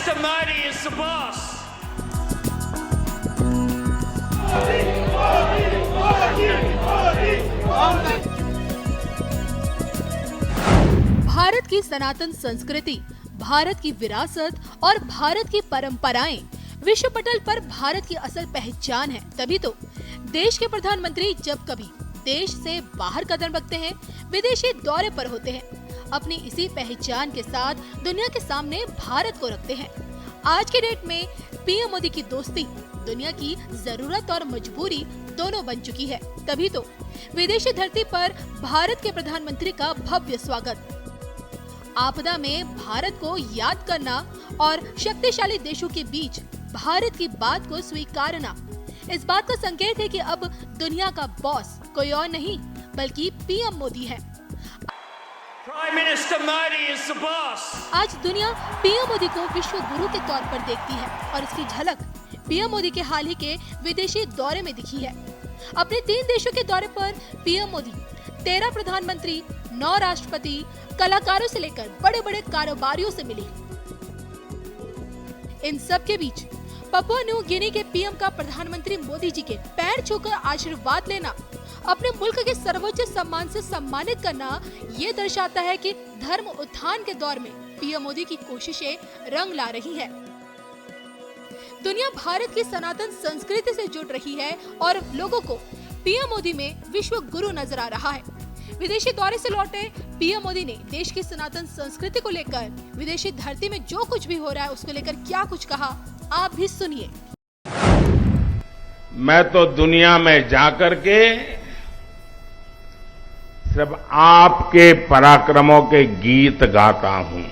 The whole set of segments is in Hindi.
Minister Modi is the boss. Bharat की सनातन संस्कृति, भारत की विरासत और भारत की परंपराएं विश्व पटल पर भारत की असल पहचान है। तभी तो देश के प्रधानमंत्री जब कभी देश से बाहर कदम रखते हैं, विदेशी दौरे पर होते हैं, अपनी इसी पहचान के साथ दुनिया के सामने भारत को रखते हैं। आज के डेट में पीएम मोदी की दोस्ती दुनिया की जरूरत और मजबूरी दोनों बन चुकी है। तभी तो विदेशी धरती पर भारत के प्रधानमंत्री का भव्य स्वागत। आपदा में भारत को याद करना और शक्तिशाली देशों के बीच भारत की बात को स्वीकारना, इस बात का संकेत है कि अब दुनिया का बॉस कोई और नहीं बल्कि पीएम मोदी है। Prime Minister Modi is the boss. आज दुनिया पीएम मोदी को विश्व गुरु के तौर पर देखती है और इसकी झलक पीएम मोदी के हाल ही के विदेशी दौरे में दिखी है। अपने 3 देशों के दौरे पर पीएम मोदी 13 प्रधानमंत्री, 9 राष्ट्रपति, कलाकारों से लेकर बड़े बड़े कारोबारियों से मिले। इन सब के बीच पपुआ न्यू गिनी के पीएम का प्रधानमंत्री मोदी जी के पैर छूकर आशीर्वाद लेना, अपने मुल्क के सर्वोच्च सम्मान से सम्मानित करना, ये दर्शाता है कि धर्म उत्थान के दौर में पीएम मोदी की कोशिशें रंग ला रही है। दुनिया भारत की सनातन संस्कृति से जुड़ रही है और लोगों को पीएम मोदी में विश्व गुरु नजर आ रहा है। विदेशी दौरे से लौटे पीएम मोदी ने देश की सनातन संस्कृति को लेकर विदेशी धरती में जो कुछ भी हो रहा है उसको लेकर क्या कुछ कहा, आप भी सुनिए। मैं तो दुनिया में जाकर के सिर्फ आपके पराक्रमों के गीत गाता हूं।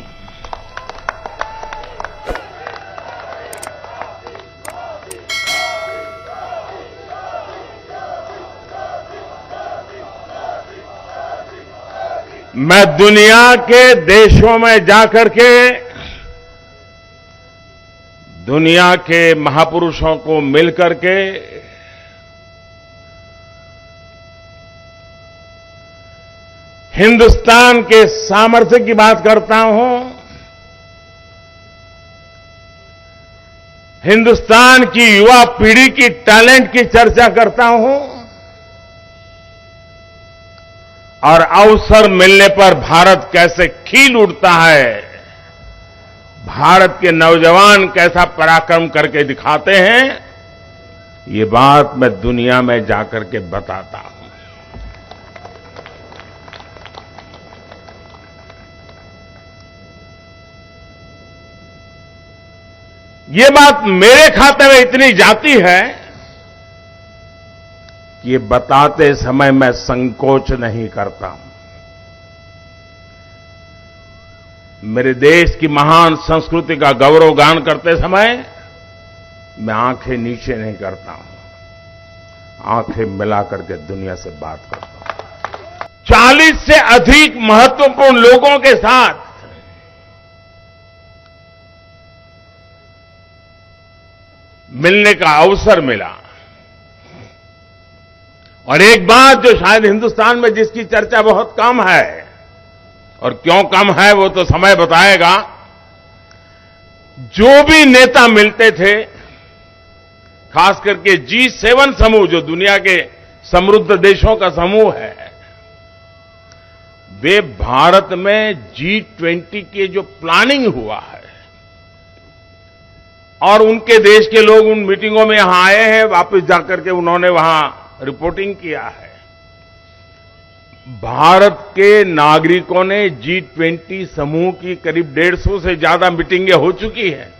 मैं दुनिया के देशों में जाकर के दुनिया के महापुरुषों को मिलकर के हिंदुस्तान के सामर्थ्य की बात करता हूं, हिंदुस्तान की युवा पीढ़ी की टैलेंट की चर्चा करता हूं और अवसर मिलने पर भारत कैसे खिल उठता है, भारत के नौजवान कैसा पराक्रम करके दिखाते हैं, ये बात मैं दुनिया में जाकर के बताता हूं। ये बात मेरे खाते में इतनी जाती है कि ये बताते समय मैं संकोच नहीं करता हूं। मेरे देश की महान संस्कृति का गौरवगान करते समय मैं आंखें नीचे नहीं करता हूं, आंखें मिला करके दुनिया से बात करता हूं। 40 से अधिक महत्वपूर्ण लोगों के साथ मिलने का अवसर मिला और एक बात जो शायद हिंदुस्तान में जिसकी चर्चा बहुत कम है, और क्यों कम है वो तो समय बताएगा, जो भी नेता मिलते थे, खास करके G7 समूह जो दुनिया के समृद्ध देशों का समूह है, वे भारत में G20 के जो प्लानिंग हुआ है और उनके देश के लोग उन मीटिंगों में यहां आए हैं, वापस जाकर के उन्होंने वहां रिपोर्टिंग किया है। भारत के नागरिकों ने G20 समूह की करीब 150 से ज्यादा मीटिंगें हो चुकी हैं।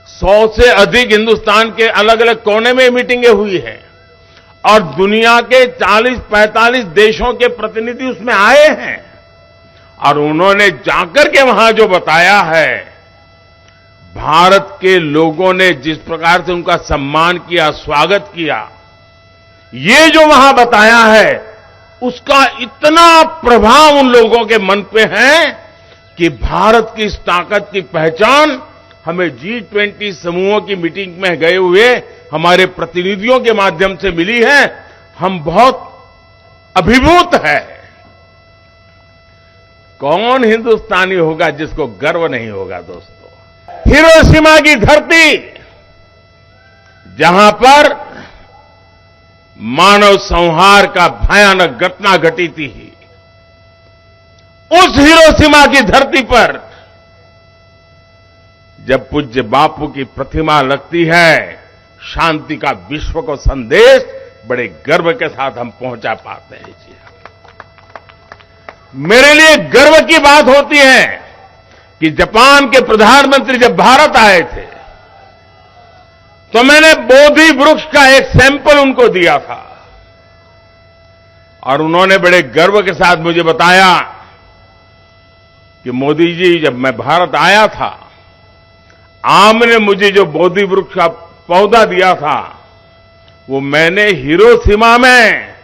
100 से अधिक हिंदुस्तान के अलग अलग कोने में मीटिंगें हुई हैं और दुनिया के 40-45 देशों के प्रतिनिधि उसमें आए हैं और उन्होंने जाकर के वहां जो बताया है, भारत के लोगों ने जिस प्रकार से उनका सम्मान किया, स्वागत किया, ये जो वहां बताया है, उसका इतना प्रभाव उन लोगों के मन पे है कि भारत की इस ताकत की पहचान हमें G20 समूहों की मीटिंग में गए हुए हमारे प्रतिनिधियों के माध्यम से मिली है। हम बहुत अभिभूत है। कौन हिंदुस्तानी होगा जिसको गर्व नहीं होगा दोस्तों। हिरोशिमा की धरती, जहां पर मानव संहार का भयानक घटना घटी थी, उस हिरोशिमा की धरती पर जब पूज्य बापू की प्रतिमा लगती है, शांति का विश्व को संदेश बड़े गर्व के साथ हम पहुंचा पाते हैं। जी, मेरे लिए गर्व की बात होती है कि जापान के प्रधानमंत्री जब भारत आए थे, तो मैंने बोधि वृक्ष का एक सैंपल उनको दिया था और उन्होंने बड़े गर्व के साथ मुझे बताया कि मोदी जी, जब मैं भारत आया था, आपने मुझे जो बोधि वृक्ष का पौधा दिया था, वो मैंने हिरोशिमा में,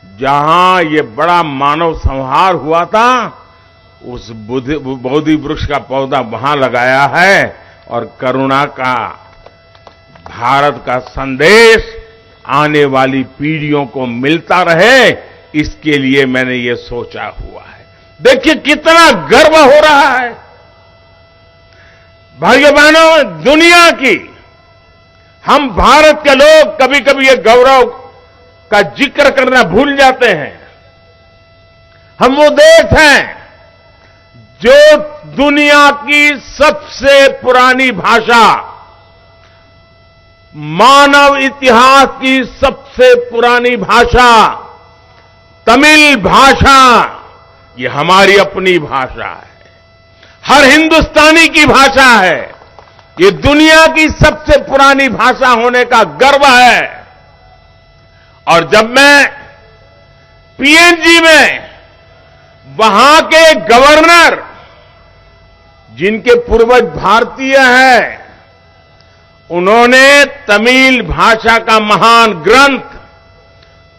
जहां ये बड़ा मानव संहार हुआ था, उस बोधि वृक्ष का पौधा वहां लगाया है और करुणा का, भारत का संदेश आने वाली पीढ़ियों को मिलता रहे, इसके लिए मैंने ये सोचा हुआ है। देखिए कितना गर्व हो रहा है। भाइयों बहनों, दुनिया की, हम भारत के लोग कभी कभी ये गौरव का जिक्र करना भूल जाते हैं। हम वो देश हैं जो दुनिया की सबसे पुरानी भाषा, मानव इतिहास की सबसे पुरानी भाषा तमिल भाषा, ये हमारी अपनी भाषा है, हर हिंदुस्तानी की भाषा है, ये दुनिया की सबसे पुरानी भाषा होने का गर्व है। और जब मैं पीएनजी में वहां के गवर्नर, जिनके पूर्वज भारतीय हैं, उन्होंने तमिल भाषा का महान ग्रंथ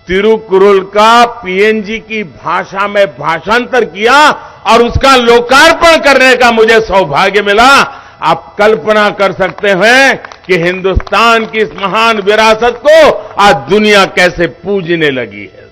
तिरुकुरल का पीएनजी की भाषा में भाषांतर किया और उसका लोकार्पण करने का मुझे सौभाग्य मिला। आप कल्पना कर सकते हैं कि हिंदुस्तान की इस महान विरासत को आज दुनिया कैसे पूजने लगी है।